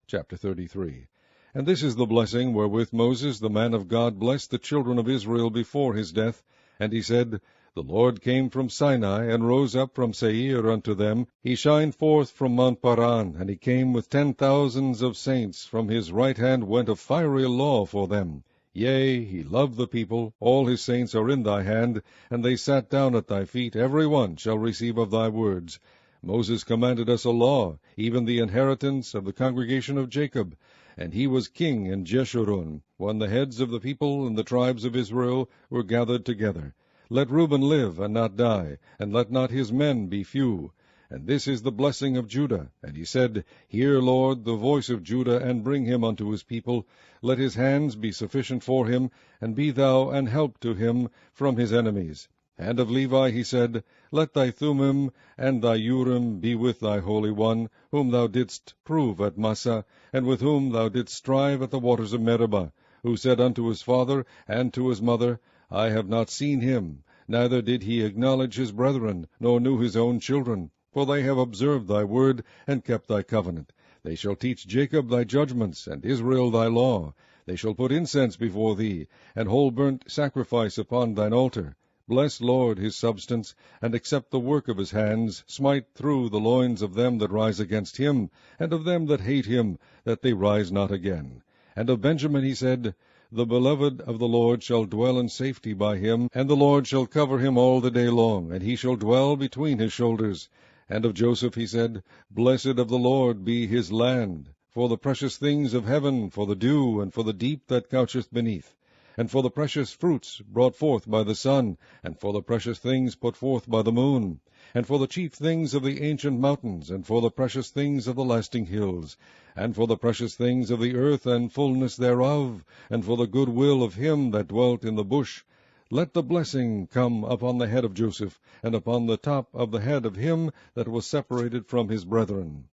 Chapter 33. And this is the blessing wherewith Moses the man of God blessed the children of Israel before his death. And he said, The Lord came from Sinai, and rose up from Seir unto them. He shined forth from Mount Paran, and he came with 10,000s of saints. From his right hand went a fiery law for them. Yea, he loved the people. All his saints are in thy hand, and they sat down at thy feet. Every one shall receive of thy words. Moses commanded us a law, even the inheritance of the congregation of Jacob. And he was king in Jeshurun, when the heads of the people and the tribes of Israel were gathered together. Let Reuben live, and not die, and let not his men be few. And this is the blessing of Judah. And he said, Hear, Lord, the voice of Judah, and bring him unto his people. Let his hands be sufficient for him, and be thou an help to him from his enemies. And of Levi he said, Let thy Thummim and thy Urim be with thy Holy One, whom thou didst prove at Massah, and with whom thou didst strive at the waters of Meribah, who said unto his father and to his mother, I have not seen him, neither did he acknowledge his brethren, nor knew his own children. For they have observed thy word, and kept thy covenant. They shall teach Jacob thy judgments, and Israel thy law. They shall put incense before thee, and whole burnt sacrifice upon thine altar. Bless, Lord, his substance, and accept the work of his hands. Smite through the loins of them that rise against him, and of them that hate him, that they rise not again. And of Benjamin he said, The beloved of the Lord shall dwell in safety by him, and the Lord shall cover him all the day long, and he shall dwell between his shoulders. And of Joseph he said, Blessed of the Lord be his land, for the precious things of heaven, for the dew, and for the deep that coucheth beneath, and for the precious fruits brought forth by the sun, and for the precious things put forth by the moon, and for the chief things of the ancient mountains, and for the precious things of the lasting hills, and for the precious things of the earth and fullness thereof, and for the good will of him that dwelt in the bush. Let the blessing come upon the head of Joseph, and upon the top of the head of him that was separated from his brethren.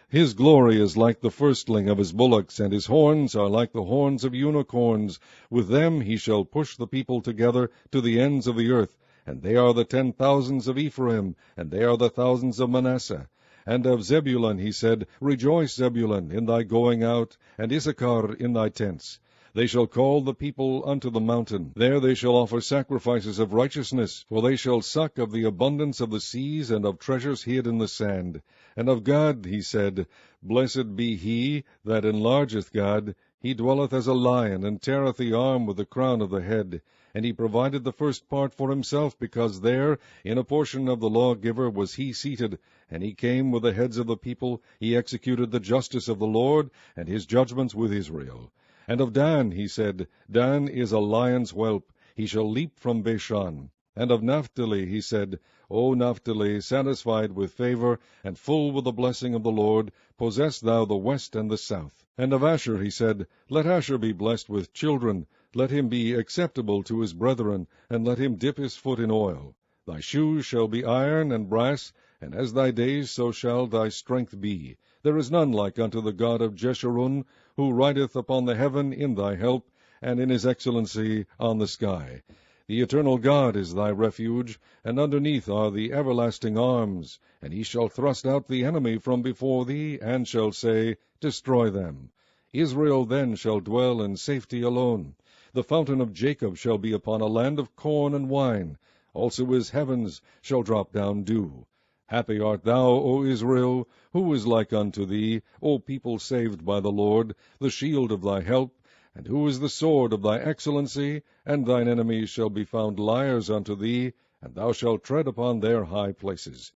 His glory is like the firstling of his bullocks, and his horns are like the horns of unicorns. With them he shall push the people together to the ends of the earth. And they are the 10,000s of Ephraim, and they are the thousands of Manasseh. And of Zebulun he said, Rejoice, Zebulun, in thy going out, and Issachar in thy tents. They shall call the people unto the mountain. There they shall offer sacrifices of righteousness, for they shall suck of the abundance of the seas, and of treasures hid in the sand. And of God he said, Blessed be he that enlargeth God. He dwelleth as a lion, and teareth the arm with the crown of the head. And he provided the first part for himself, because there, in a portion of the lawgiver, was he seated. And he came with the heads of the people. He executed the justice of the Lord, and his judgments with Israel. And of Dan he said, Dan is a lion's whelp, he shall leap from Bashan. And of Naphtali he said, O Naphtali, satisfied with favor, and full with the blessing of the Lord, possess thou the west and the south. And of Asher he said, Let Asher be blessed with children, let him be acceptable to his brethren, and let him dip his foot in oil. Thy shoes shall be iron and brass, and as thy days so shall thy strength be. There is none like unto the God of Jeshurun, who rideth upon the heaven in thy help, and in his excellency on the sky. The eternal God is thy refuge, and underneath are the everlasting arms. And he shall thrust out the enemy from before thee, and shall say, Destroy them. Israel then shall dwell in safety alone. The fountain of Jacob shall be upon a land of corn and wine. Also his heavens shall drop down dew. Happy art thou, O Israel! Who is like unto thee, O people saved by the Lord, the shield of thy help? And who is the sword of thy excellency? And thine enemies shall be found liars unto thee, and thou shalt tread upon their high places.